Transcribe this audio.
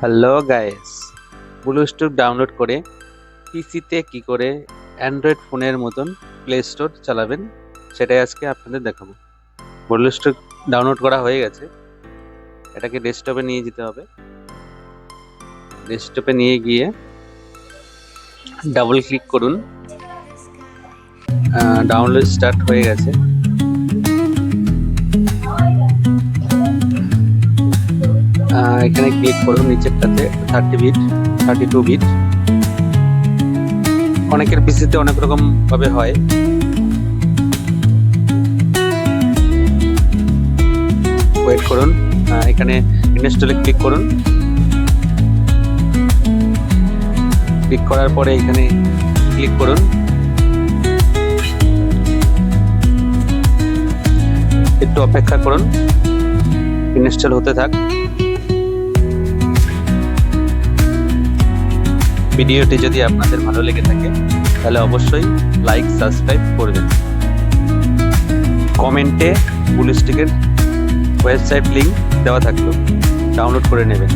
Hello guys, ব্লুস্টুথ download করে পিসিতে কি করে অ্যান্ড্রয়েড ফোনের মতন প্লে স্টোর চালাবেন সেটাই আজকে আপনাদের দেখাবো। ব্লুস্টুথ ডাউনলোড করা হয়ে গেছে, এটাকে ডেস্কটপে নিয়ে যেতে হবে। ডেস্কটপে নিয়ে গিয়ে ডাবল ক্লিক করুন। ডাউনলোড স্টার্ট হয়ে গেছে। এখানে ক্লিক করুন নিচেরটাতে 30 বিট 32 বিট। অনেকের পিসিতে অনেক রকম ভাবে হয়। ওয়েট করুন, এখানে ইনস্টলে ক্লিক করুন। ক্লিক করার পরে এখানে ক্লিক করুন। একটু অপেক্ষা করুন, ইনস্টল হতে থাক। ভিডিওটি যদি আপনাদের ভালো লেগে থাকে তাহলে অবশ্যই লাইক সাবস্ক্রাইব করবেন। কমেন্টে ব্লুস্টিকের ওয়েবসাইট লিংক দেওয়া থাকলো, ডাউনলোড করে নেবেন।